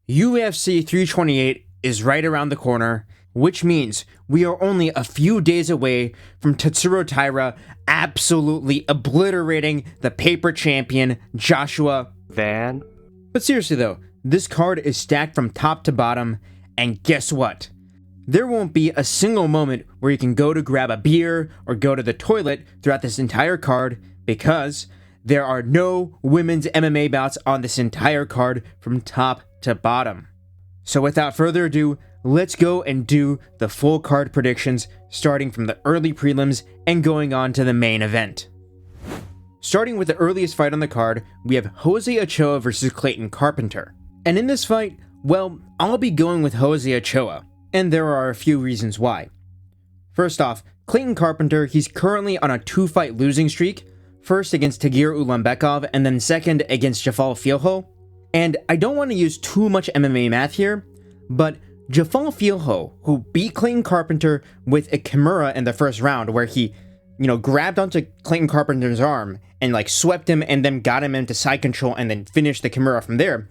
UFC 328 is right around the corner, which means we are only a few days away from Tatsuro Taira absolutely obliterating the paper champion Joshua Van. But seriously though, this card is stacked from top to bottom, and guess what? There won't be a single moment where you can go to grab a beer or go to the toilet throughout this entire card because there are no women's MMA bouts on this entire card from top to bottom. So without further ado, let's go and do the full card predictions starting from the early prelims and going on to the main event. Starting with the earliest fight on the card, we have Jose Ochoa versus Clayton Carpenter. And in this fight, well, I'll be going with Jose Ochoa, and there are a few reasons why. First off, Clayton Carpenter, he's currently on a 2-fight losing streak, first against Tagir Ulanbekov and then second against Jafal Filho. And I don't want to use too much MMA math here, but Jafal Filho, who beat Clayton Carpenter with a Kimura in the first round where he, grabbed onto Clayton Carpenter's arm and swept him and then got him into side control and then finished the Kimura from there.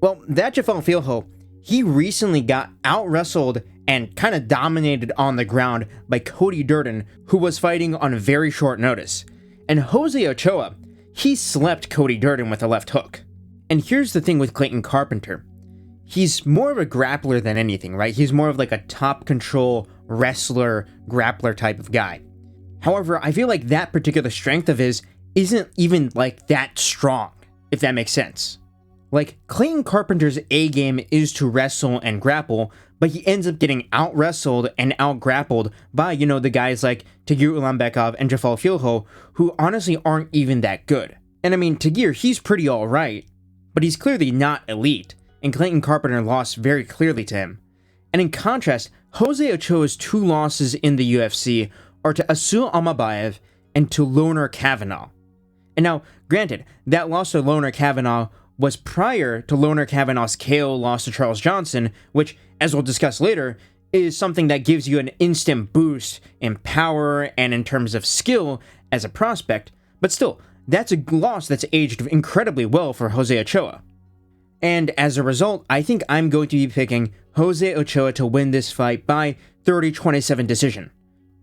Well, that Jafal Filho, he recently got out-wrestled and kind of dominated on the ground by Cody Djorden, who was fighting on very short notice. And Jose Ochoa, he slept Cody Djorden with a left hook. And here's the thing with Clayton Carpenter. He's more of a grappler than anything, right? He's more of a top control wrestler, grappler type of guy. However, I feel like that particular strength of his isn't even that strong, if that makes sense. Clayton Carpenter's A game is to wrestle and grapple, but he ends up getting out-wrestled and out-grappled by, the guys like Tagir Ulanbekov and Jafal Filho, who honestly aren't even that good. And I mean, Tagir, he's pretty alright, but he's clearly not elite, and Clayton Carpenter lost very clearly to him. And in contrast, Jose Ochoa's 2 losses in the UFC are to Asul Amabayev and to Loner Kavanaugh. And now, granted, that loss to Loner Kavanaugh was prior to Loner Kavanaugh's KO loss to Charles Johnson, which, as we'll discuss later, is something that gives you an instant boost in power and in terms of skill as a prospect, but still, that's a loss that's aged incredibly well for Jose Ochoa. And as a result, I think I'm going to be picking Jose Ochoa to win this fight by 30-27 decision.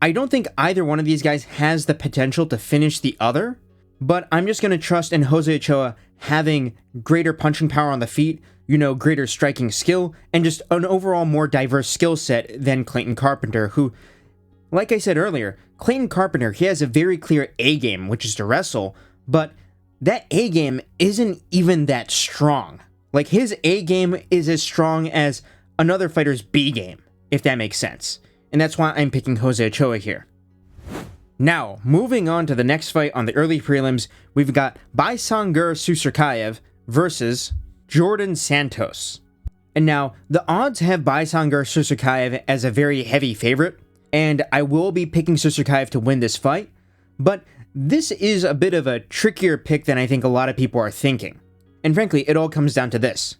I don't think either one of these guys has the potential to finish the other, but I'm just going to trust in Jose Ochoa having greater punching power on the feet, greater striking skill, and just an overall more diverse skill set than Clayton Carpenter, who, like I said earlier, Clayton Carpenter, he has a very clear A game, which is to wrestle, but that A game isn't even that strong. His A game is as strong as another fighter's B game, if that makes sense. And that's why I'm picking Jose Ochoa here. Now, moving on to the next fight on the early prelims, we've got Baisangur Susurkaev versus Djorden Santos. And now, the odds have Baisangur Susurkaev as a very heavy favorite, and I will be picking Susurkaev to win this fight, but this is a bit of a trickier pick than I think a lot of people are thinking. And frankly, it all comes down to this.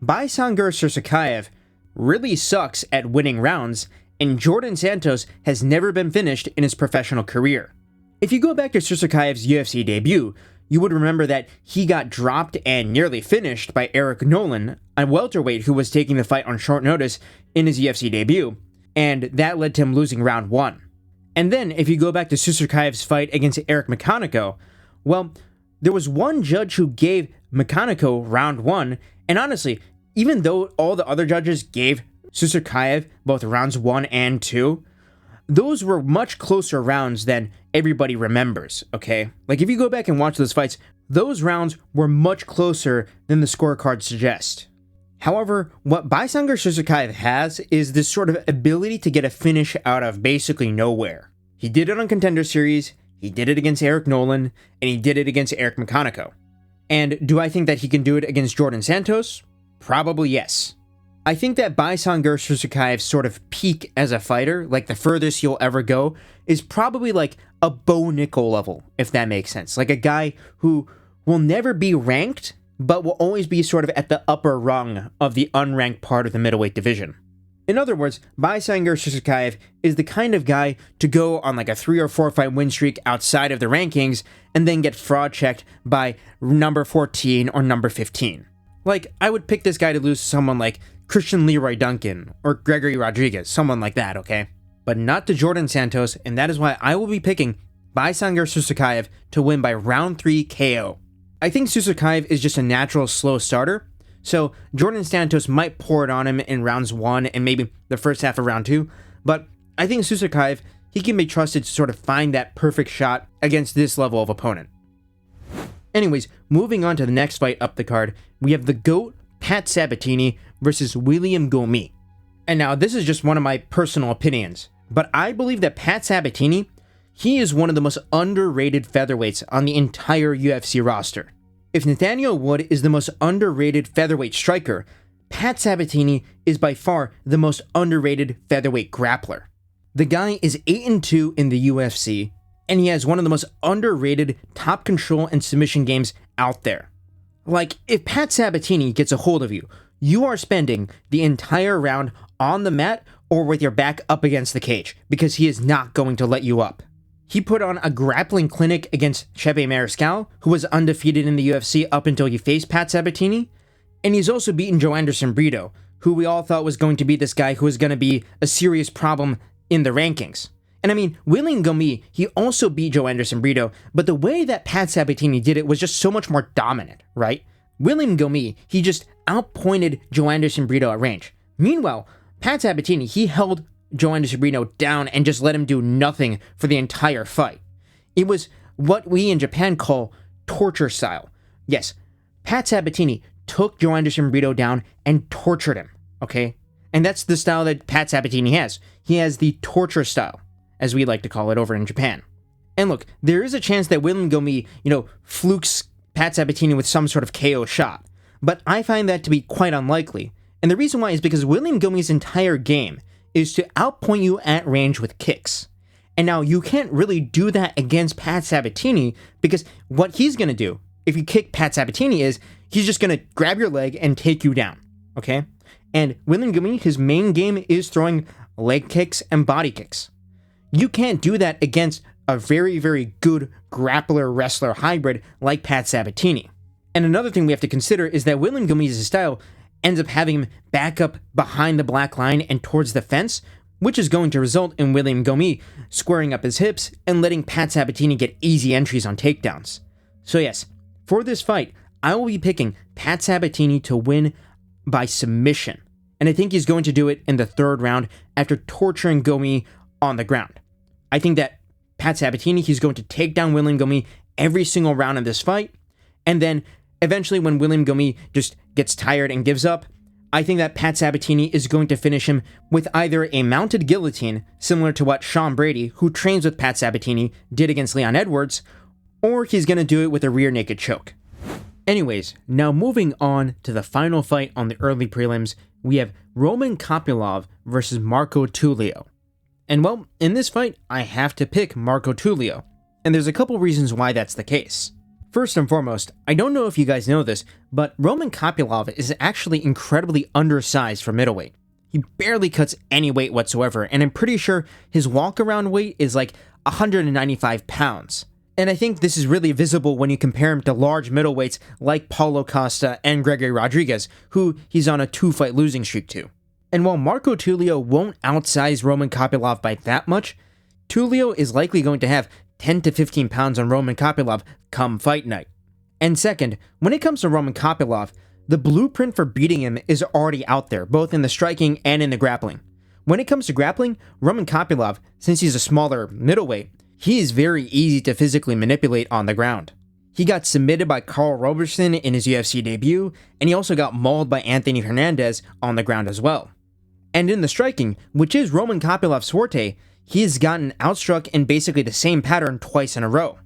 Baisangur Susurkaev really sucks at winning rounds, and Djorden Santos has never been finished in his professional career. If you go back to Susurkaev's UFC debut, you would remember that he got dropped and nearly finished by Eric Nolan, a welterweight who was taking the fight on short notice in his UFC debut, and that led to him losing round 1. And then, if you go back to Susurkaev's fight against Eric Mechanico, well, there was one judge who gave Mechanico round 1, and honestly, even though all the other judges gave Susurkaev both rounds 1 and 2, those were much closer rounds than everybody remembers, okay? If you go back and watch those fights, those rounds were much closer than the scorecards suggest. However, what Baisangur Susurkaev has is this sort of ability to get a finish out of basically nowhere. He did it on Contender Series, he did it against Eric Nolan, and he did it against Eric Mechanico. And do I think that he can do it against Djorden Santos? Probably yes. I think that Baisangur Susurkaev's sort of peak as a fighter, the furthest he'll ever go, is probably a Bo Nickel level, if that makes sense. A guy who will never be ranked, but will always be sort of at the upper rung of the unranked part of the middleweight division. In other words, Baisangur Susurkaev is the kind of guy to go on a 3 or 4 fight win streak outside of the rankings and then get fraud checked by number 14 or number 15. Like, I would pick this guy to lose to someone like Christian Leroy Duncan or Gregory Rodriguez, someone like that, okay? But not to Djorden Santos, and that is why I will be picking Baisangur Susurkaev to win by round 3 KO. I think Susurkaev is just a natural slow starter, so Djorden Santos might pour it on him in rounds 1 and maybe the first half of round 2, but I think Susurkaev, he can be trusted to sort of find that perfect shot against this level of opponent. Anyways, moving on to the next fight up the card, we have the GOAT Pat Sabatini versus William Gomis. And now this is just one of my personal opinions, but I believe that Pat Sabatini, he is one of the most underrated featherweights on the entire UFC roster. If Nathaniel Wood is the most underrated featherweight striker, Pat Sabatini is by far the most underrated featherweight grappler. The guy is 8-2 in the UFC, and he has one of the most underrated top control and submission games out there. Like, if Pat Sabatini gets a hold of you, you are spending the entire round on the mat or with your back up against the cage, because he is not going to let you up. He put on a grappling clinic against Chepe Mariscal, who was undefeated in the UFC up until he faced Pat Sabatini, and he's also beaten Joanderson Brito, who we all thought was going to be this guy who was going to be a serious problem in the rankings. And I mean, William Gomis, he also beat Joanderson Brito, but the way that Pat Sabatini did it was just so much more dominant, right? William Gomis, he just outpointed Joanderson Brito at range. Meanwhile, Pat Sabatini, he held Joanderson Brito down and just let him do nothing for the entire fight. It was what we in Japan call torture style. Yes, Pat Sabatini took Joanderson Brito down and tortured him, okay? And that's the style that Pat Sabatini has. He has the torture style, as we like to call it over in Japan. And look, there is a chance that William Gomis, flukes Pat Sabatini with some sort of KO shot, but I find that to be quite unlikely. And the reason why is because William Gomis' entire game is to outpoint you at range with kicks. And now you can't really do that against Pat Sabatini, because what he's going to do, if you kick Pat Sabatini, is he's just going to grab your leg and take you down, okay? And William Gomis, his main game is throwing leg kicks and body kicks. You can't do that against a very, very good grappler-wrestler hybrid like Pat Sabatini. And another thing we have to consider is that William Gomis' style ends up having him back up behind the black line and towards the fence, which is going to result in William Gomis squaring up his hips and letting Pat Sabatini get easy entries on takedowns. So yes, for this fight, I will be picking Pat Sabatini to win by submission. And I think he's going to do it in the 3rd round after torturing Gomis on the ground. I think that Pat Sabatini, he's going to take down William Gomis every single round of this fight, and then eventually when William Gomis just gets tired and gives up, I think that Pat Sabatini is going to finish him with either a mounted guillotine, similar to what Sean Brady, who trains with Pat Sabatini, did against Leon Edwards, or he's going to do it with a rear naked choke. Anyways, now moving on to the final fight on the early prelims, we have Roman Kopylov versus Marco Tulio. And well, in this fight, I have to pick Marco Tulio, and there's a couple reasons why that's the case. First and foremost, I don't know if you guys know this, but Roman Kopylov is actually incredibly undersized for middleweight. He barely cuts any weight whatsoever, and I'm pretty sure his walk-around weight is like 195 pounds. And I think this is really visible when you compare him to large middleweights like Paulo Costa and Gregory Rodriguez, who he's on a 2-fight losing streak to. And while Marco Tulio won't outsize Roman Kopylov by that much, Tulio is likely going to have 10 to 15 pounds on Roman Kopylov come fight night. And second, when it comes to Roman Kopylov, the blueprint for beating him is already out there, both in the striking and in the grappling. When it comes to grappling, Roman Kopylov, since he's a smaller middleweight, he is very easy to physically manipulate on the ground. He got submitted by Carl Roberson in his UFC debut, and he also got mauled by Anthony Hernandez on the ground as well. And in the striking, which is Roman Kopylov's forte, he has gotten outstruck in basically the same pattern twice in a row.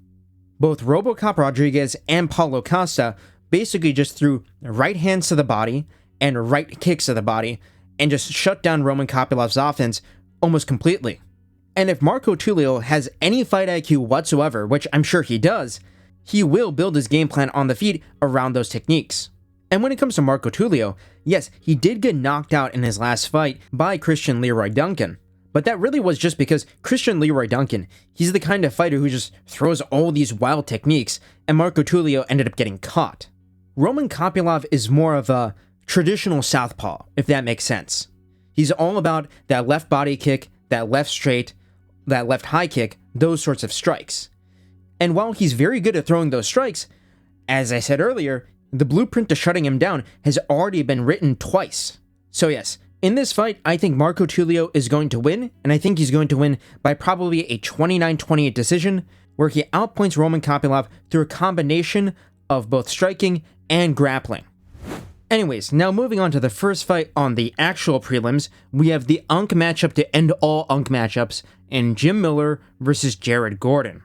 Both Robocop Rodriguez and Paulo Costa basically just threw right hands to the body and right kicks to the body and just shut down Roman Kopylov's offense almost completely. And if Marco Tulio has any fight IQ whatsoever, which I'm sure he does, he will build his game plan on the feet around those techniques. And when it comes to Marco Tulio, yes, he did get knocked out in his last fight by Christian Leroy Duncan. But that really was just because Christian Leroy Duncan, he's the kind of fighter who just throws all these wild techniques, and Marco Tulio ended up getting caught. Roman Kopylov is more of a traditional southpaw, if that makes sense. He's all about that left body kick, that left straight, that left high kick, those sorts of strikes. And while he's very good at throwing those strikes, as I said earlier, the blueprint to shutting him down has already been written twice. So yes, in this fight, I think Marco Tulio is going to win, and I think he's going to win by probably a 29-28 decision, where he outpoints Roman Kopylov through a combination of both striking and grappling. Anyways, now moving on to the first fight on the actual prelims, we have the UNC matchup to end all UNC matchups in Jim Miller versus Jared Gordon.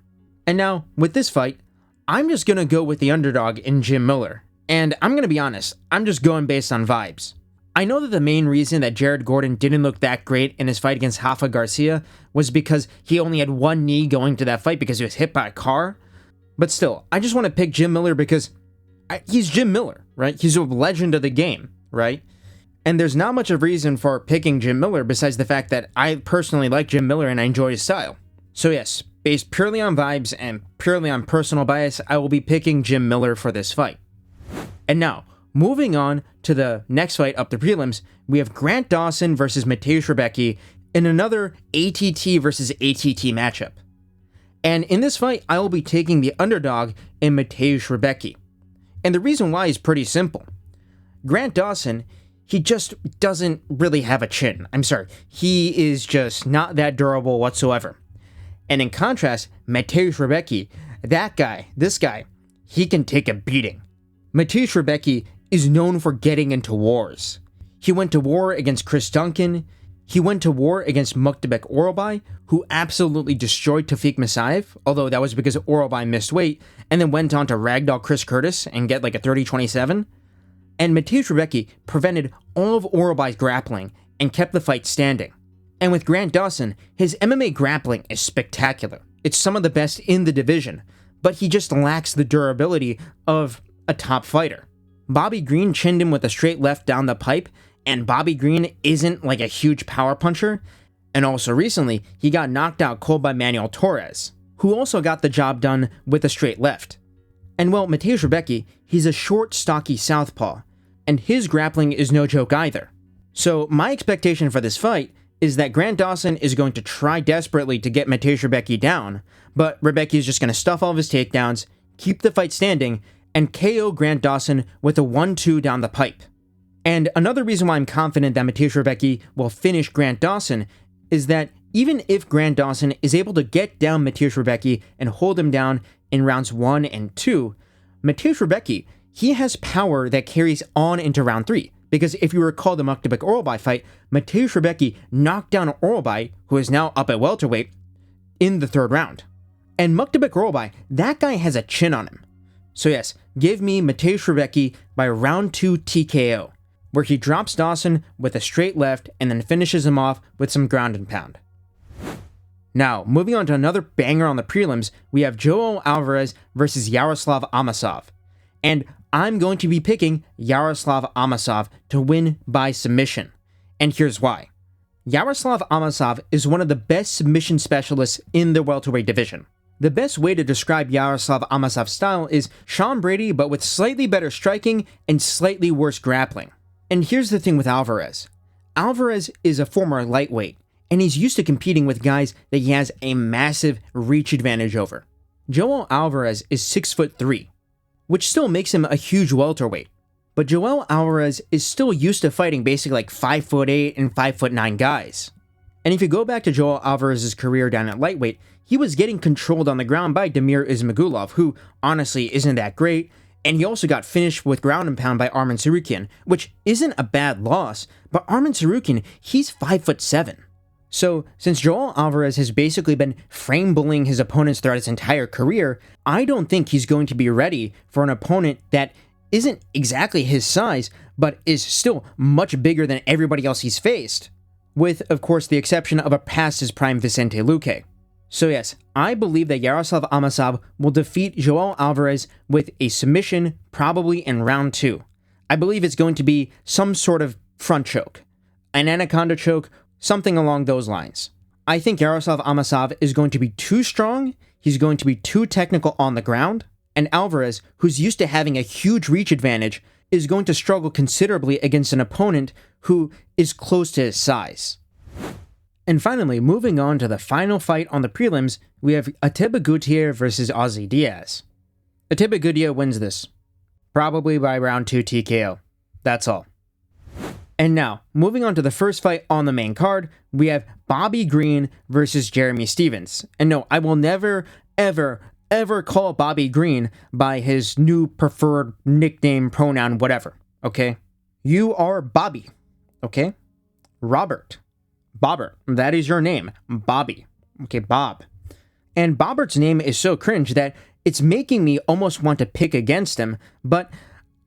And now, with this fight, I'm just going to go with the underdog in Jim Miller. And I'm going to be honest, I'm just going based on vibes. I know that the main reason that Jared Gordon didn't look that great in his fight against Rafa Garcia was because he only had one knee going to that fight because he was hit by a car. But still, I just want to pick Jim Miller because he's Jim Miller, right? He's a legend of the game, right? And there's not much of reason for picking Jim Miller besides the fact that I personally like Jim Miller and I enjoy his style. So yes, based purely on vibes and purely on personal bias, I will be picking Jim Miller for this fight. And now, moving on to the next fight up the prelims, we have Grant Dawson versus Mateusz Rębecki in another ATT versus ATT matchup. And in this fight, I will be taking the underdog in Mateusz Rębecki. And the reason why is pretty simple. Grant Dawson, he just doesn't really have a chin. I'm sorry, he is just not that durable whatsoever. And in contrast, Mateusz Rębecki, this guy, he can take a beating. Mateusz Rębecki is known for getting into wars. He went to war against Chris Duncan. He went to war against Muktabek Oralbai, who absolutely destroyed Tafik Masaev, although that was because Oralbai missed weight, and then went on to ragdoll Chris Curtis and get like a 30-27. And Mateusz Rębecki prevented all of Oralbai's grappling and kept the fight standing. And with Grant Dawson, his MMA grappling is spectacular. It's some of the best in the division, but he just lacks the durability of a top fighter. Bobby Green chinned him with a straight left down the pipe, and Bobby Green isn't like a huge power puncher. And also recently, he got knocked out cold by Manuel Torres, who also got the job done with a straight left. And well, Mateusz Rębecki, he's a short, stocky southpaw, and his grappling is no joke either. So my expectation for this fight is that Grant Dawson is going to try desperately to get Mateusz Rębecki down, but Rębecki is just going to stuff all of his takedowns, keep the fight standing, and KO Grant Dawson with a 1-2 down the pipe. And another reason why I'm confident that Mateusz Rębecki will finish Grant Dawson is that even if Grant Dawson is able to get down Mateusz Rębecki and hold him down in rounds 1 and 2, Mateusz Rębecki, he has power that carries on into round 3. Because if you recall the Muktabek Oralbai fight, Mateusz Rębecki knocked down Oralbai, who is now up at welterweight, in the 3rd round. And Muktabek Oralbai, that guy has a chin on him. So yes, give me Mateusz Rębecki by round 2 TKO, where he drops Dawson with a straight left and then finishes him off with some ground and pound. Now, moving on to another banger on the prelims, we have Joel Alvarez versus Yaroslav Amosov. And I'm going to be picking Yaroslav Amosov to win by submission. And here's why. Yaroslav Amosov is one of the best submission specialists in the welterweight division. The best way to describe Yaroslav Amosov's style is Sean Brady, but with slightly better striking and slightly worse grappling. And here's the thing with Alvarez. Alvarez is a former lightweight, and he's used to competing with guys that he has a massive reach advantage over. Joel Alvarez is 6'3", which still makes him a huge welterweight. But Joel Alvarez is still used to fighting basically like 5'8" and 5'9" guys. And if you go back to Joel Alvarez's career down at lightweight, he was getting controlled on the ground by Damir Ismagulov, who honestly isn't that great, and he also got finished with ground and pound by Arman Tsarukyan, which isn't a bad loss, but Arman Tsarukyan, he's 5'7". So, since Joel Alvarez has basically been frame bullying his opponents throughout his entire career, I don't think he's going to be ready for an opponent that isn't exactly his size, but is still much bigger than everybody else he's faced, with, of course, the exception of a past his prime Vicente Luque. So yes, I believe that Yaroslav Amosov will defeat Joel Alvarez with a submission, probably in round 2. I believe it's going to be some sort of front choke, an anaconda choke, something along those lines. I think Yaroslav Amosov is going to be too strong, he's going to be too technical on the ground, and Alvarez, who's used to having a huge reach advantage, is going to struggle considerably against an opponent who is close to his size. And finally, moving on to the final fight on the prelims, we have Ateba Gautier versus Ozzy Diaz. Ateba Gautier wins this, probably by round 2 TKO. That's all. And now, moving on to the first fight on the main card, we have Bobby Green versus Jeremy Stephens. And no, I will never, ever call Bobby Green by his new preferred nickname, pronoun, whatever, okay? You are Bobby, okay? Robert. Bobbert, that is your name, Bobby. Okay, Bob. And Bobbert's name is so cringe that it's making me almost want to pick against him, but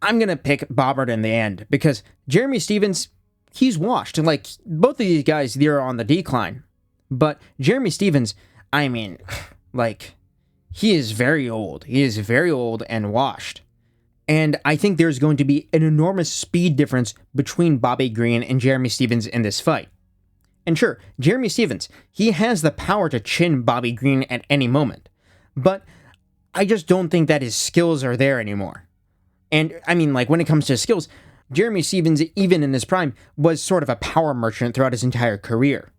I'm gonna pick Bobbert in the end, because Jeremy Stephens, he's washed. Like, both of these guys, they're on the decline. But Jeremy Stephens, I mean, like, he is very old. He is very old and washed. And I think there's going to be an enormous speed difference between Bobby Green and Jeremy Stephens in this fight. And sure, Jeremy Stephens, he has the power to chin Bobby Green at any moment. But I just don't think that his skills are there anymore. And I mean, like, when it comes to skills, Jeremy Stephens, even in his prime, was sort of a power merchant throughout his entire career.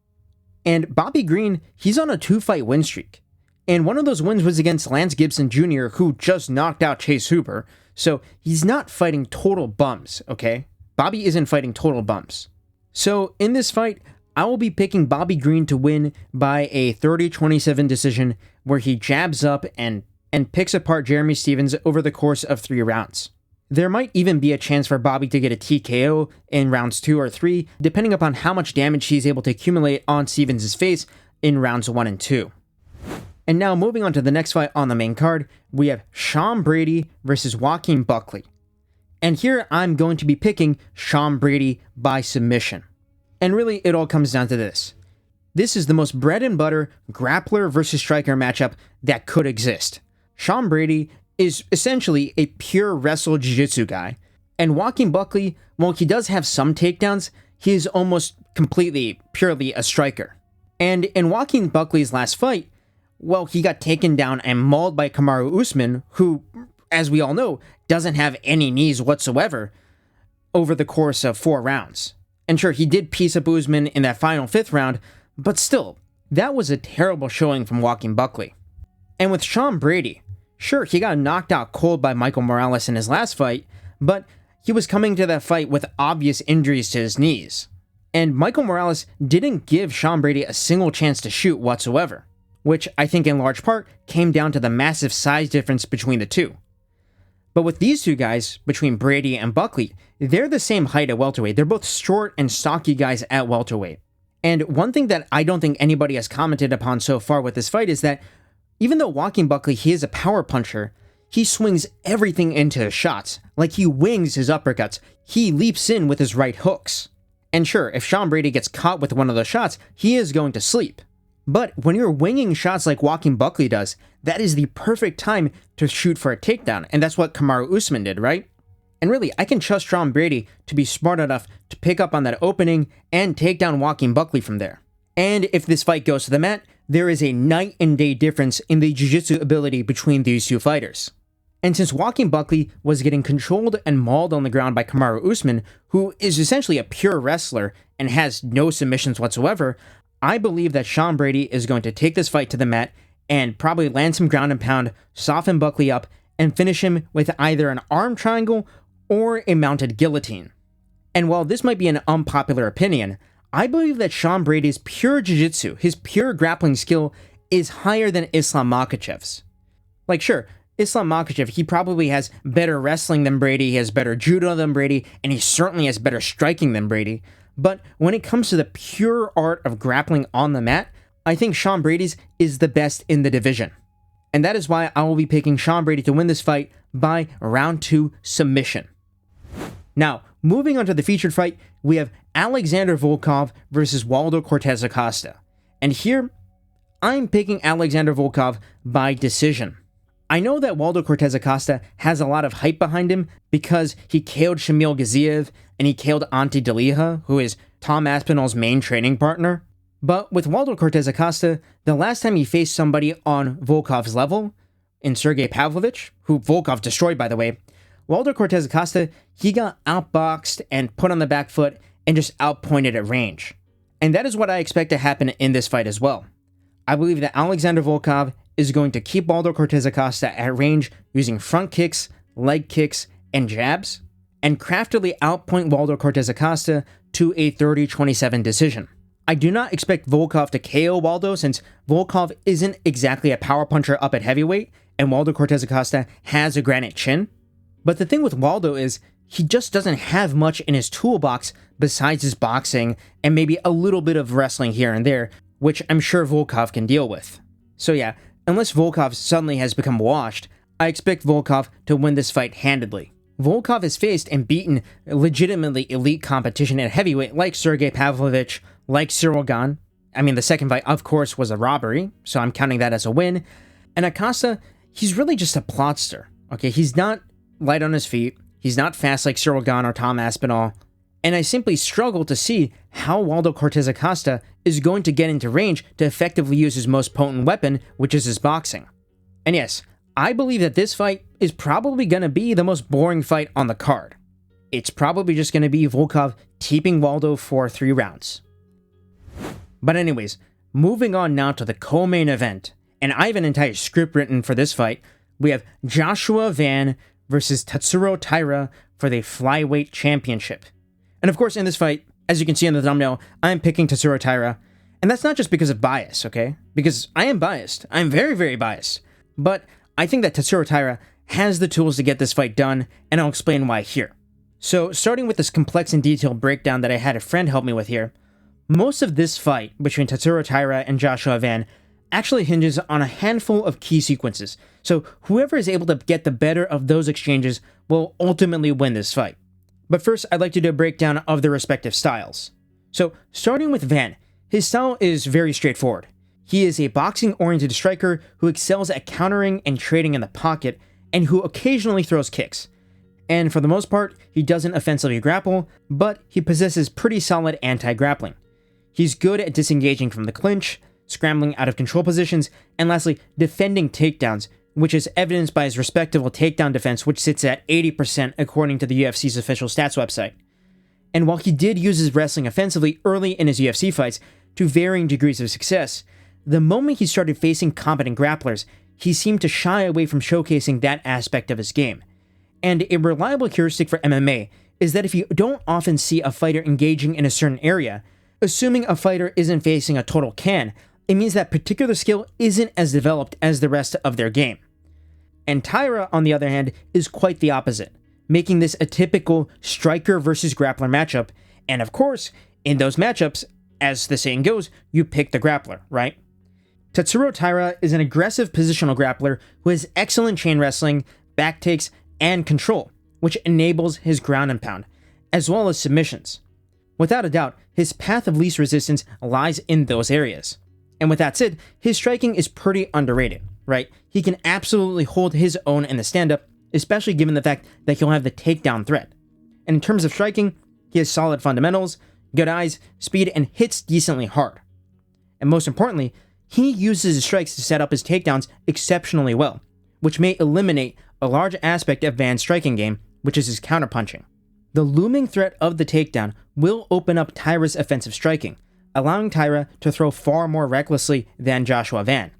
And Bobby Green, he's on a 2-fight win streak. And one of those wins was against Lance Gibson Jr., who just knocked out Chase Hooper. So he's not fighting total bums, okay? Bobby isn't fighting total bums. So in this fight, I will be picking Bobby Green to win by a 30-27 decision where he jabs up and picks apart Jeremy Stephens over the course of 3 rounds. There might even be a chance for Bobby to get a TKO in rounds 2 or 3, depending upon how much damage he's able to accumulate on Stephens' face in rounds 1 and 2. And now moving on to the next fight on the main card, we have Sean Brady versus Joaquin Buckley. And here I'm going to be picking Sean Brady by submission. And really, it all comes down to this. This is the most bread and butter grappler versus striker matchup that could exist. Sean Brady is essentially a pure wrestle jiu-jitsu guy. And Joaquin Buckley, while he does have some takedowns, he is almost completely, purely a striker. And in Joaquin Buckley's last fight, well, he got taken down and mauled by Kamaru Usman, who, as we all know, doesn't have any knees whatsoever, over the course of 4 rounds. And sure, he did piece up Usman in that final 5th round, but still, that was a terrible showing from Joaquin Buckley. And with Sean Brady, sure, he got knocked out cold by Michael Morales in his last fight, but he was coming to that fight with obvious injuries to his knees. And Michael Morales didn't give Sean Brady a single chance to shoot whatsoever, which I think in large part came down to the massive size difference between the two. But with these two guys, between Brady and Buckley, they're the same height at welterweight. They're both short and stocky guys at welterweight. And one thing that I don't think anybody has commented upon so far with this fight is that even though Joaquin Buckley, he is a power puncher, he swings everything into his shots. Like, he wings his uppercuts. He leaps in with his right hooks. And sure, if Sean Brady gets caught with one of those shots, he is going to sleep. But when you're winging shots like Joaquin Buckley does, that is the perfect time to shoot for a takedown. And that's what Kamaru Usman did, right? And really, I can trust Sean Brady to be smart enough to pick up on that opening and take down Joaquin Buckley from there. And if this fight goes to the mat, there is a night and day difference in the jiu-jitsu ability between these two fighters. And since Joaquin Buckley was getting controlled and mauled on the ground by Kamaru Usman, who is essentially a pure wrestler and has no submissions whatsoever, I believe that Sean Brady is going to take this fight to the mat and probably land some ground and pound, soften Buckley up, and finish him with either an arm triangle or a mounted guillotine. And while this might be an unpopular opinion, I believe that Sean Brady's pure jiu-jitsu, his pure grappling skill, is higher than Islam Makhachev's. Like, sure, Islam Makhachev, he probably has better wrestling than Brady, he has better judo than Brady, and he certainly has better striking than Brady. But when it comes to the pure art of grappling on the mat, I think Sean Brady's is the best in the division. And that is why I will be picking Sean Brady to win this fight by round 2 submission. Now, moving on to the featured fight, we have Alexander Volkov versus Waldo Cortes-Acosta. And here, I'm picking Alexander Volkov by decision. I know that Waldo Cortes-Acosta has a lot of hype behind him because he KO'd Shamil Gaziev and he KO'd Ante Delija, who is Tom Aspinall's main training partner. But with Waldo Cortes-Acosta, the last time he faced somebody on Volkov's level in Sergey Pavlovich, who Volkov destroyed, by the way, Waldo Cortes-Acosta, he got outboxed and put on the back foot and just outpointed at range. And that is what I expect to happen in this fight as well. I believe that Alexander Volkov is going to keep Waldo Cortes-Acosta at range using front kicks, leg kicks, and jabs, and craftily outpoint Waldo Cortes-Acosta to a 30-27 decision. I do not expect Volkov to KO Waldo, since Volkov isn't exactly a power puncher up at heavyweight, and Waldo Cortes-Acosta has a granite chin. But the thing with Waldo is, he just doesn't have much in his toolbox besides his boxing and maybe a little bit of wrestling here and there, which I'm sure Volkov can deal with. So yeah, unless Volkov suddenly has become washed, I expect Volkov to win this fight handedly. Volkov has faced and beaten legitimately elite competition at heavyweight like Sergey Pavlovich, like Cyril Gane. I mean, the second fight, of course, was a robbery, so I'm counting that as a win. And Acosta, he's really just a plotster. Okay, he's not light on his feet. He's not fast like Cyril Gane or Tom Aspinall. And I simply struggle to see how Waldo Cortes-Acosta is going to get into range to effectively use his most potent weapon, which is his boxing. And yes, I believe that this fight is probably going to be the most boring fight on the card. It's probably just going to be Volkov keeping Waldo for 3 rounds. But anyways, moving on now to the co-main event, and I have an entire script written for this fight. We have Joshua Van versus Tatsuro Taira for the flyweight championship. And of course, in this fight, as you can see in the thumbnail, I'm picking Tatsuro Taira. And that's not just because of bias, okay? Because I am biased. I'm very, very biased. But I think that Tatsuro Taira has the tools to get this fight done, and I'll explain why here. So, starting with this complex and detailed breakdown that I had a friend help me with here, most of this fight between Tatsuro Taira and Joshua Van actually hinges on a handful of key sequences. So whoever is able to get the better of those exchanges will ultimately win this fight. But first, I'd like to do a breakdown of their respective styles. So starting with Van, his style is very straightforward. He is a boxing-oriented striker who excels at countering and trading in the pocket, and who occasionally throws kicks. And for the most part, he doesn't offensively grapple, but he possesses pretty solid anti-grappling. He's good at disengaging from the clinch, scrambling out of control positions, and lastly, defending takedowns, which is evidenced by his respectable takedown defense, which sits at 80% according to the UFC's official stats website. And while he did use his wrestling offensively early in his UFC fights to varying degrees of success, the moment he started facing competent grapplers, he seemed to shy away from showcasing that aspect of his game. And a reliable heuristic for MMA is that if you don't often see a fighter engaging in a certain area, assuming a fighter isn't facing a total can, it means that particular skill isn't as developed as the rest of their game. And Taira, on the other hand, is quite the opposite, making this a typical striker versus grappler matchup, and of course, in those matchups, as the saying goes, you pick the grappler, right? Tatsuro Taira is an aggressive positional grappler who has excellent chain wrestling, back takes, and control, which enables his ground and pound, as well as submissions. Without a doubt, his path of least resistance lies in those areas. And with that said, his striking is pretty underrated, right? He can absolutely hold his own in the stand-up, especially given the fact that he'll have the takedown threat. And in terms of striking, he has solid fundamentals, good eyes, speed, and hits decently hard. And most importantly, he uses his strikes to set up his takedowns exceptionally well, which may eliminate a large aspect of Van's striking game, which is his counterpunching. The looming threat of the takedown will open up Taira's offensive striking, allowing Taira to throw far more recklessly than Joshua Van.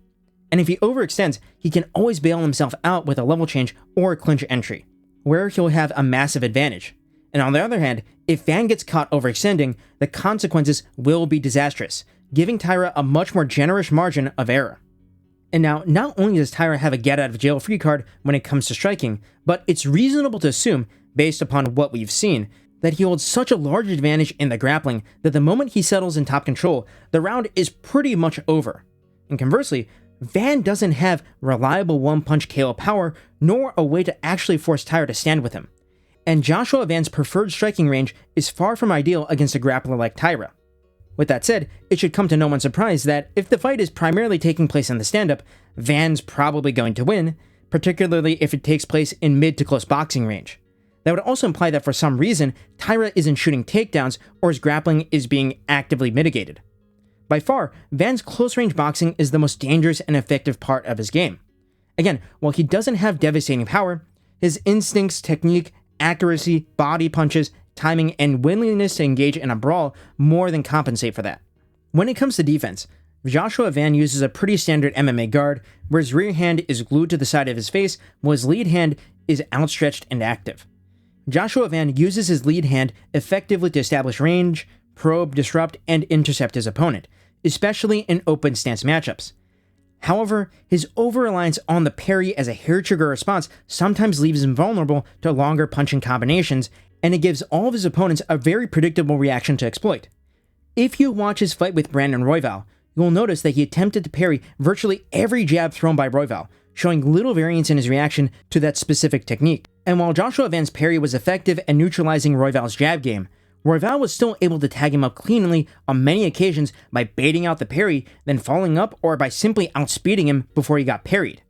And if he overextends, he can always bail himself out with a level change or a clinch entry, where he'll have a massive advantage. And on the other hand, if Van gets caught overextending, the consequences will be disastrous, giving Taira a much more generous margin of error. And now, not only does Taira have a get-out-of-jail-free card when it comes to striking, but it's reasonable to assume, based upon what we've seen, that he holds such a large advantage in the grappling that the moment he settles in top control, the round is pretty much over. And conversely, Van doesn't have reliable one-punch KO power, nor a way to actually force Taira to stand with him. And Joshua Van's preferred striking range is far from ideal against a grappler like Taira. With that said, it should come to no one's surprise that if the fight is primarily taking place in the stand-up, Van's probably going to win, particularly if it takes place in mid to close boxing range. That would also imply that for some reason, Taira isn't shooting takedowns or his grappling is being actively mitigated. By far, Van's close-range boxing is the most dangerous and effective part of his game. Again, while he doesn't have devastating power, his instincts, technique, accuracy, body punches, timing, and willingness to engage in a brawl more than compensate for that. When it comes to defense, Joshua Van uses a pretty standard MMA guard, where his rear hand is glued to the side of his face, while his lead hand is outstretched and active. Joshua Van uses his lead hand effectively to establish range, probe, disrupt, and intercept his opponent, especially in open stance matchups. However, his over-reliance on the parry as a hair-trigger response sometimes leaves him vulnerable to longer punching combinations, and it gives all of his opponents a very predictable reaction to exploit. If you watch his fight with Brandon Royval, you'll notice that he attempted to parry virtually every jab thrown by Royval, showing little variance in his reaction to that specific technique. And while Joshua Van's parry was effective at neutralizing Royval's jab game, Royval was still able to tag him up cleanly on many occasions by baiting out the parry, then following up, or by simply outspeeding him before he got parried.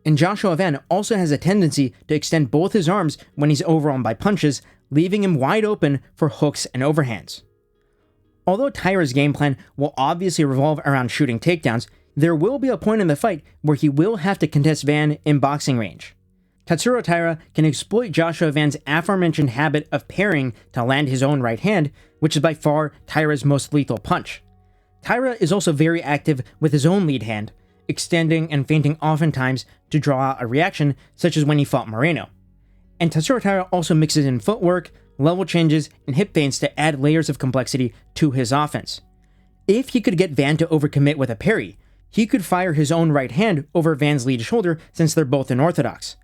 And Joshua Van also has a tendency to extend both his arms when he's overwhelmed by punches, leaving him wide open for hooks and overhands. Although Taira's game plan will obviously revolve around shooting takedowns, there will be a point in the fight where he will have to contest Van in boxing range. Tatsuro Taira can exploit Joshua Van's aforementioned habit of parrying to land his own right hand, which is by far Taira's most lethal punch. Taira is also very active with his own lead hand, extending and feinting oftentimes to draw out a reaction, such as when he fought Moreno. And Tatsuro Taira also mixes in footwork, level changes, and hip feints to add layers of complexity to his offense. If he could get Van to overcommit with a parry, he could fire his own right hand over Van's lead shoulder since they're both unorthodox.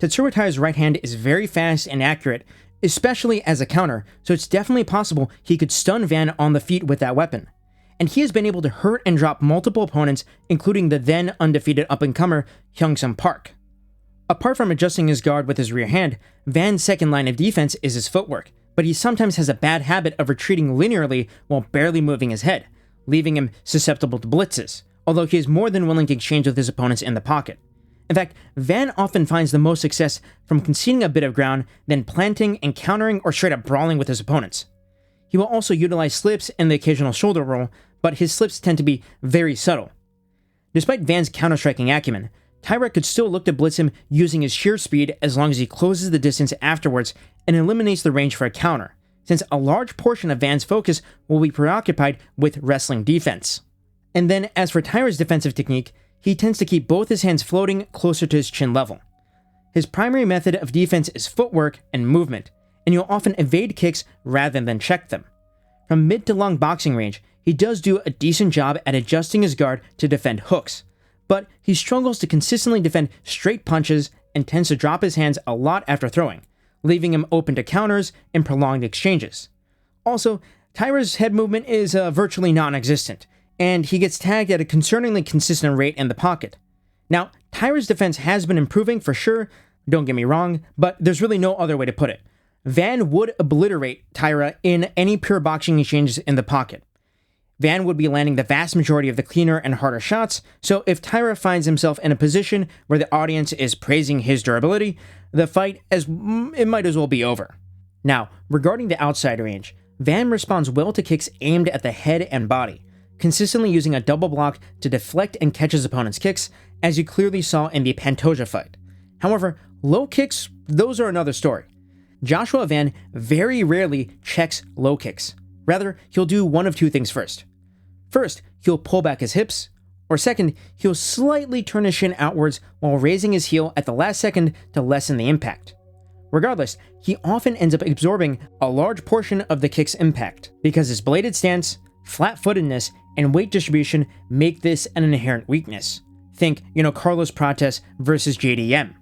Tatsuro Taira's right hand is very fast and accurate, especially as a counter, so it's definitely possible he could stun Van on the feet with that weapon. And he has been able to hurt and drop multiple opponents, including the then undefeated up-and-comer Hyung-Sung Park. Apart from adjusting his guard with his rear hand, Van's second line of defense is his footwork, but he sometimes has a bad habit of retreating linearly while barely moving his head, leaving him susceptible to blitzes, although he is more than willing to exchange with his opponents in the pocket. In fact, Van often finds the most success from conceding a bit of ground, then planting and countering or straight up brawling with his opponents. He will also utilize slips and the occasional shoulder roll, but his slips tend to be very subtle. Despite Van's counter-striking acumen, Taira could still look to blitz him using his sheer speed as long as he closes the distance afterwards and eliminates the range for a counter, since a large portion of Van's focus will be preoccupied with wrestling defense. And then, as for Taira's defensive technique, he tends to keep both his hands floating closer to his chin level. His primary method of defense is footwork and movement, and he'll often evade kicks rather than check them. From mid to long boxing range, he does do a decent job at adjusting his guard to defend hooks, but he struggles to consistently defend straight punches and tends to drop his hands a lot after throwing, leaving him open to counters and prolonged exchanges. Also, Taira's head movement is virtually non-existent, and he gets tagged at a concerningly consistent rate in the pocket. Now, Taira's defense has been improving for sure, don't get me wrong, but there's really no other way to put it. Van would obliterate Taira in any pure boxing exchanges in the pocket. Van would be landing the vast majority of the cleaner and harder shots, so if Taira finds himself in a position where the audience is praising his durability, the fight it might as well be over. Now, regarding the outside range, Van responds well to kicks aimed at the head and body, consistently using a double block to deflect and catch his opponent's kicks, as you clearly saw in the Pantoja fight. However, low kicks, those are another story. Joshua Van very rarely checks low kicks. Rather, he'll do one of two things first. First, he'll pull back his hips, or second, he'll slightly turn his shin outwards while raising his heel at the last second to lessen the impact. Regardless, he often ends up absorbing a large portion of the kick's impact, because his bladed stance, flat-footedness, and weight distribution make this an inherent weakness. Think, Carlos Prates versus JDM.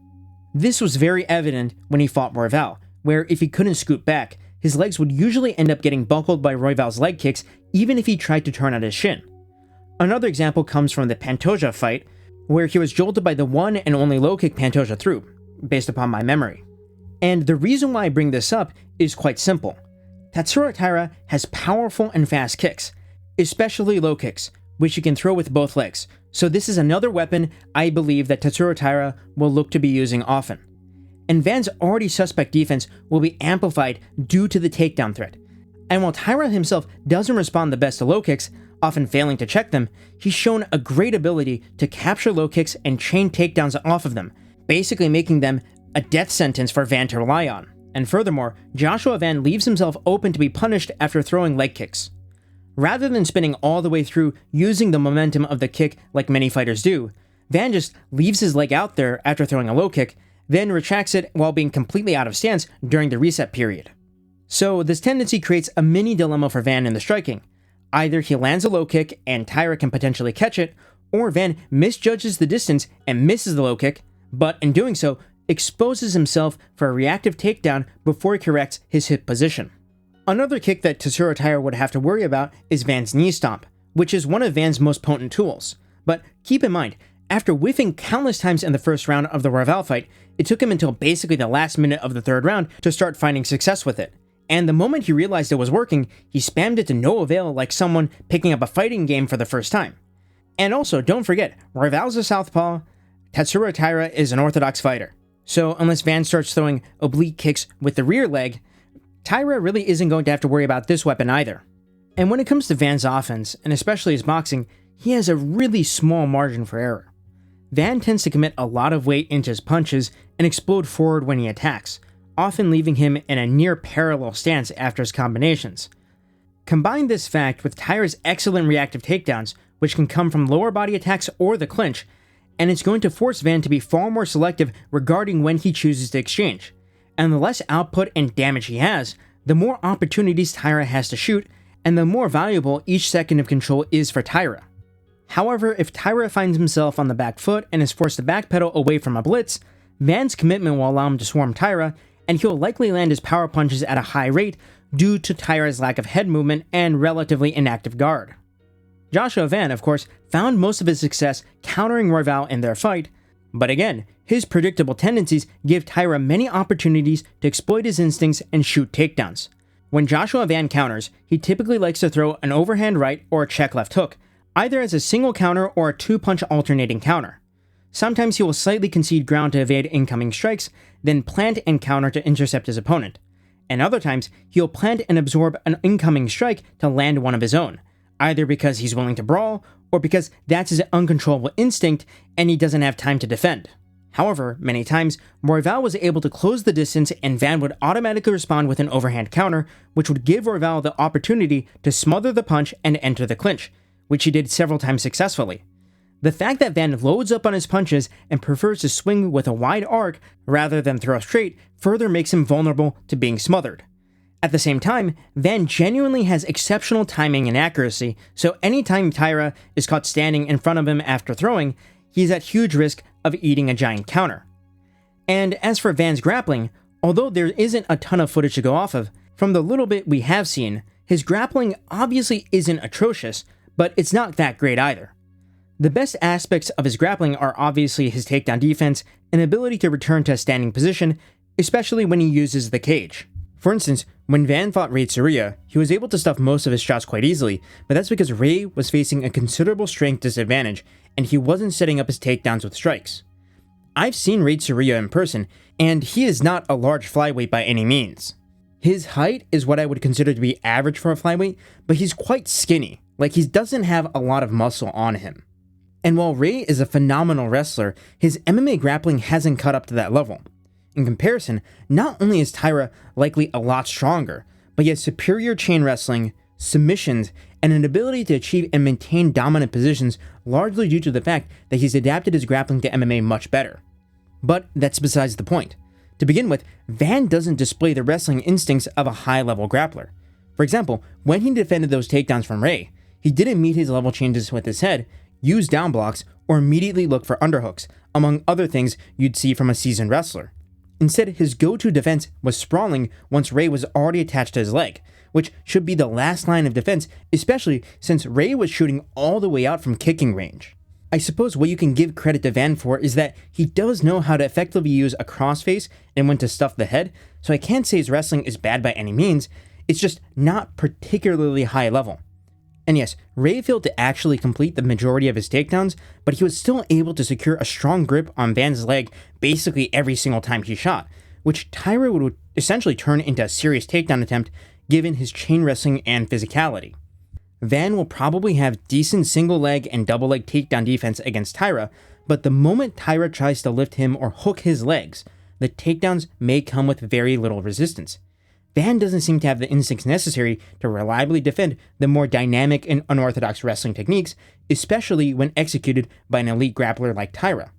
This was very evident when he fought Royval, where if he couldn't scoot back, his legs would usually end up getting buckled by Royval's leg kicks even if he tried to turn out his shin. Another example comes from the Pantoja fight, where he was jolted by the one and only low kick Pantoja threw, based upon my memory. And the reason why I bring this up is quite simple. Tatsuro Taira has powerful and fast kicks, especially low kicks, which he can throw with both legs, so this is another weapon I believe that Tatsuro Taira will look to be using often. And Van's already suspect defense will be amplified due to the takedown threat. And while Taira himself doesn't respond the best to low kicks, often failing to check them, he's shown a great ability to capture low kicks and chain takedowns off of them, basically making them a death sentence for Van to rely on. And furthermore, Joshua Van leaves himself open to be punished after throwing leg kicks. Rather than spinning all the way through using the momentum of the kick like many fighters do, Van just leaves his leg out there after throwing a low kick, then retracts it while being completely out of stance during the reset period. So this tendency creates a mini dilemma for Van in the striking. Either he lands a low kick and Taira can potentially catch it, or Van misjudges the distance and misses the low kick, but in doing so, exposes himself for a reactive takedown before he corrects his hip position. Another kick that Tatsuro Taira would have to worry about is Van's knee stomp, which is one of Van's most potent tools. But keep in mind, after whiffing countless times in the first round of the Royval fight, it took him until basically the last minute of the third round to start finding success with it. And the moment he realized it was working, he spammed it to no avail like someone picking up a fighting game for the first time. And also, don't forget, Royval's a southpaw, Tatsuro Taira is an orthodox fighter. So unless Van starts throwing oblique kicks with the rear leg, Taira really isn't going to have to worry about this weapon either. And when it comes to Van's offense, and especially his boxing, he has a really small margin for error. Van tends to commit a lot of weight into his punches and explode forward when he attacks, often leaving him in a near parallel stance after his combinations. Combine this fact with Taira's excellent reactive takedowns, which can come from lower body attacks or the clinch, and it's going to force Van to be far more selective regarding when he chooses to exchange. And the less output and damage he has, the more opportunities Taira has to shoot, and the more valuable each second of control is for Taira. However, if Taira finds himself on the back foot and is forced to backpedal away from a blitz, Van's commitment will allow him to swarm Taira, and he'll likely land his power punches at a high rate due to Taira's lack of head movement and relatively inactive guard. Joshua Van, of course, found most of his success countering Royval in their fight, but again, his predictable tendencies give Taira many opportunities to exploit his instincts and shoot takedowns. When Joshua Van counters, he typically likes to throw an overhand right or a check left hook, either as a single counter or a two-punch alternating counter. Sometimes he will slightly concede ground to evade incoming strikes, then plant and counter to intercept his opponent. And other times, he'll plant and absorb an incoming strike to land one of his own, either because he's willing to brawl, or because that's his uncontrollable instinct and he doesn't have time to defend. However, many times, Royval was able to close the distance and Van would automatically respond with an overhand counter, which would give Royval the opportunity to smother the punch and enter the clinch, which he did several times successfully. The fact that Van loads up on his punches and prefers to swing with a wide arc rather than throw straight further makes him vulnerable to being smothered. At the same time, Van genuinely has exceptional timing and accuracy, so anytime Taira is caught standing in front of him after throwing, he's at huge risk of eating a giant counter. And as for Van's grappling, although there isn't a ton of footage to go off of, from the little bit we have seen, his grappling obviously isn't atrocious, but it's not that great either. The best aspects of his grappling are obviously his takedown defense and ability to return to a standing position, especially when he uses the cage. For instance, when Van fought Ray Tsuruya, he was able to stuff most of his shots quite easily, but that's because Ray was facing a considerable strength disadvantage, and he wasn't setting up his takedowns with strikes. I've seen Ray Tsuruya in person, and he is not a large flyweight by any means. His height is what I would consider to be average for a flyweight, but he's quite skinny, like he doesn't have a lot of muscle on him. And while Ray is a phenomenal wrestler, his MMA grappling hasn't caught up to that level. In comparison, not only is Taira likely a lot stronger, but he has superior chain wrestling, submissions, and an ability to achieve and maintain dominant positions largely due to the fact that he's adapted his grappling to MMA much better. But that's besides the point. To begin with, Van doesn't display the wrestling instincts of a high-level grappler. For example, when he defended those takedowns from Ray, he didn't meet his level changes with his head, use down blocks, or immediately look for underhooks, among other things you'd see from a seasoned wrestler. Instead, his go-to defense was sprawling once Ray was already attached to his leg, which should be the last line of defense, especially since Ray was shooting all the way out from kicking range. I suppose what you can give credit to Van for is that he does know how to effectively use a crossface and when to stuff the head, so I can't say his wrestling is bad by any means, it's just not particularly high level. And yes, Ray failed to actually complete the majority of his takedowns, but he was still able to secure a strong grip on Van's leg basically every single time he shot, which Taira would essentially turn into a serious takedown attempt given his chain wrestling and physicality. Van will probably have decent single leg and double leg takedown defense against Taira, but the moment Taira tries to lift him or hook his legs, the takedowns may come with very little resistance. Van doesn't seem to have the instincts necessary to reliably defend the more dynamic and unorthodox wrestling techniques, especially when executed by an elite grappler like Taira.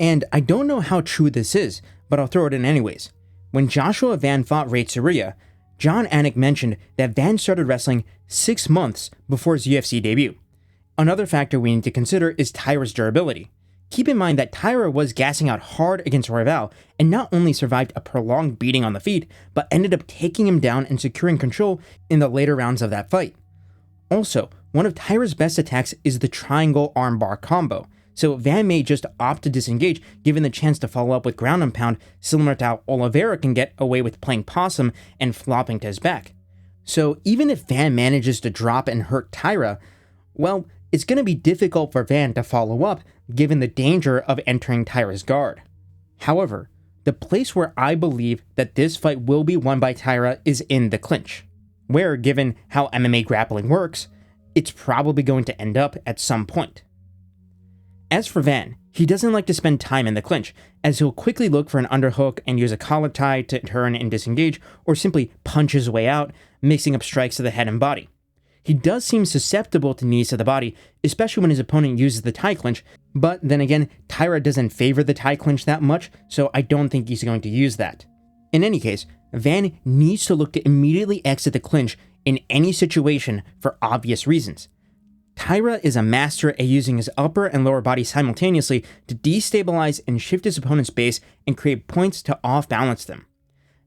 And I don't know how true this is, but I'll throw it in anyways. When Joshua Van fought Ray Tsuruya, John Anik mentioned that Van started wrestling 6 months before his UFC debut. Another factor we need to consider is Taira's durability. Keep in mind that Taira was gassing out hard against Royval and not only survived a prolonged beating on the feet, but ended up taking him down and securing control in the later rounds of that fight. Also, one of Taira's best attacks is the triangle armbar combo, so Van may just opt to disengage given the chance to follow up with ground and pound similar to how Oliveira can get away with playing possum and flopping to his back. So even if Van manages to drop and hurt Taira, well, it's going to be difficult for Van to follow up given the danger of entering Taira's guard. However, the place where I believe that this fight will be won by Taira is in the clinch, where, given how MMA grappling works, it's probably going to end up at some point. As for Van, he doesn't like to spend time in the clinch, as he'll quickly look for an underhook and use a collar tie to turn and disengage, or simply punch his way out, mixing up strikes to the head and body. He does seem susceptible to knees to the body, especially when his opponent uses the tie clinch, but then again, Taira doesn't favor the tie clinch that much, so I don't think he's going to use that. In any case, Van needs to look to immediately exit the clinch in any situation for obvious reasons. Taira is a master at using his upper and lower body simultaneously to destabilize and shift his opponent's base and create points to off-balance them.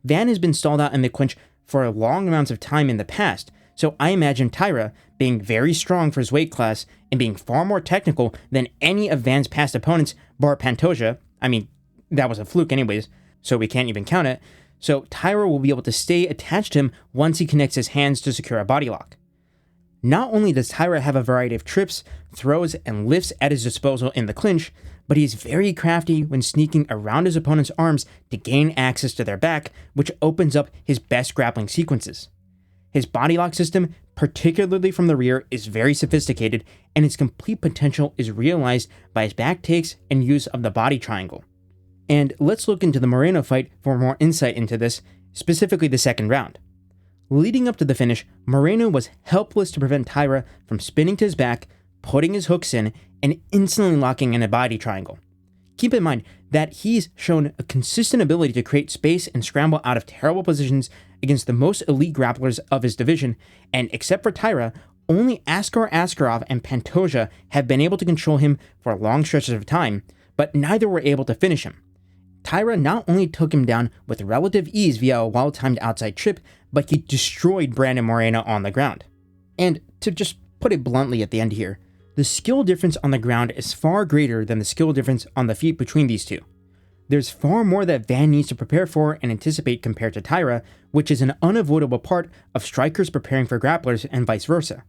Van has been stalled out in the clinch for long amounts of time in the past, so I imagine Taira, being very strong for his weight class and being far more technical than any of Van's past opponents, bar Pantoja, I mean, that was a fluke anyways, so we can't even count it, so Taira will be able to stay attached to him once he connects his hands to secure a body lock. Not only does Taira have a variety of trips, throws, and lifts at his disposal in the clinch, but he's very crafty when sneaking around his opponent's arms to gain access to their back, which opens up his best grappling sequences. His body lock system, particularly from the rear, is very sophisticated, and its complete potential is realized by his back takes and use of the body triangle. And let's look into the Moreno fight for more insight into this, specifically the second round. Leading up to the finish, Moreno was helpless to prevent Taira from spinning to his back, putting his hooks in, and instantly locking in a body triangle. Keep in mind that he's shown a consistent ability to create space and scramble out of terrible positions against the most elite grapplers of his division, and except for Taira, only Askar Askarov and Pantoja have been able to control him for long stretches of time, but neither were able to finish him. Taira not only took him down with relative ease via a well-timed outside trip, but he destroyed Brandon Moreno on the ground. And to just put it bluntly at the end here, the skill difference on the ground is far greater than the skill difference on the feet between these two. There's far more that Van needs to prepare for and anticipate compared to Taira, which is an unavoidable part of strikers preparing for grapplers and vice versa.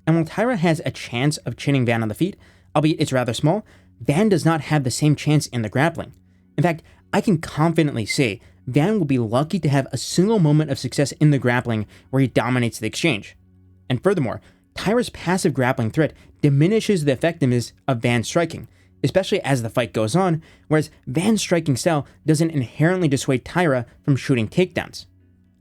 And while Taira has a chance of chinning Van on the feet, albeit it's rather small, Van does not have the same chance in the grappling. In fact, I can confidently say Van will be lucky to have a single moment of success in the grappling where he dominates the exchange. And furthermore, Taira's passive grappling threat diminishes the effectiveness of Van's striking, especially as the fight goes on, whereas Van's striking style doesn't inherently dissuade Taira from shooting takedowns.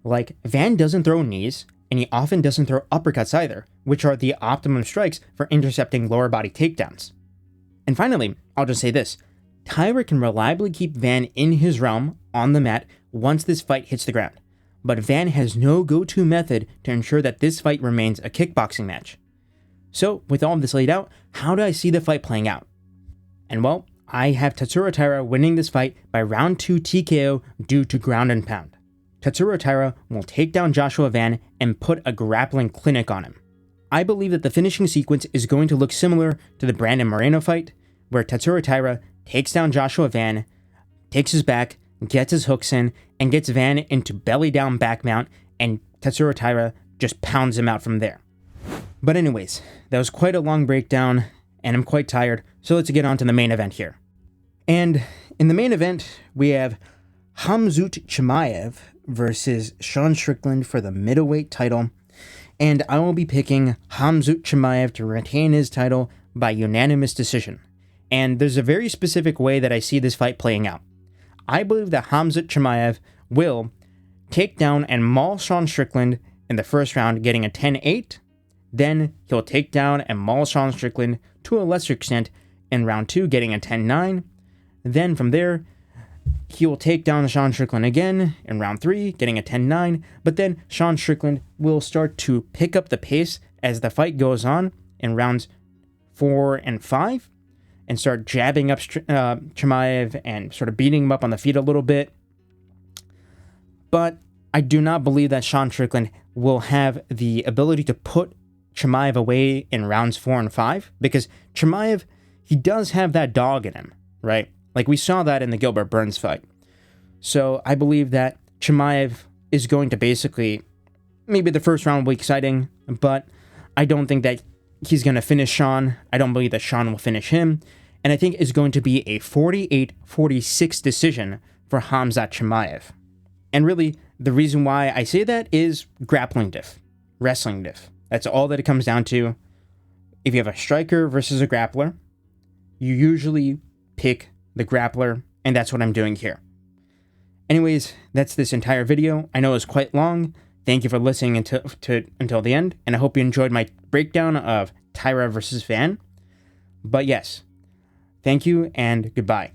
Like, Van doesn't throw knees, and he often doesn't throw uppercuts either, which are the optimum strikes for intercepting lower body takedowns. And finally, I'll just say this. Taira can reliably keep Van in his realm on the mat once this fight hits the ground, but Van has no go-to method to ensure that this fight remains a kickboxing match. So, with all of this laid out, how do I see the fight playing out? And well, I have Tatsuro Taira winning this fight by round 2 TKO due to ground and pound. Tatsuro Taira will take down Joshua Van and put a grappling clinic on him. I believe that the finishing sequence is going to look similar to the Brandon Moreno fight, where Tatsuro Taira takes down Joshua Van, takes his back, gets his hooks in, and gets Van into belly down back mount, and Tatsuro Taira just pounds him out from there. But anyways, that was quite a long breakdown, and I'm quite tired, so let's get on to the main event here. And in the main event, we have Khamzat Chimaev versus Sean Strickland for the middleweight title. And I will be picking Khamzat Chimaev to retain his title by unanimous decision. And there's a very specific way that I see this fight playing out. I believe that Khamzat Chimaev will take down and maul Sean Strickland in the first round, getting a 10-8. Then he'll take down and maul Sean Strickland to a lesser extent in round 2, getting a 10-9. Then from there, he will take down Sean Strickland again in round 3, getting a 10-9. But then Sean Strickland will start to pick up the pace as the fight goes on in rounds 4 and 5 and start jabbing up Chimaev and sort of beating him up on the feet a little bit. But I do not believe that Sean Strickland will have the ability to put Chimaev away in rounds 4 and 5 because Chimaev, he does have that dog in him, right? Like we saw that in the Gilbert Burns fight. So I believe that Chimaev is going to basically, maybe the first round will be exciting, but I don't think that he's going to finish Sean. I don't believe that Sean will finish him. And I think it's going to be a 48-46 decision for Khamzat Chimaev. And really, the reason why I say that is grappling diff, wrestling diff. That's all that it comes down to. If you have a striker versus a grappler, you usually pick the grappler, and that's what I'm doing here. Anyways, that's this entire video. I know it was quite long. Thank you for listening until the end, and I hope you enjoyed my breakdown of Taira versus Van. But yes, thank you and goodbye.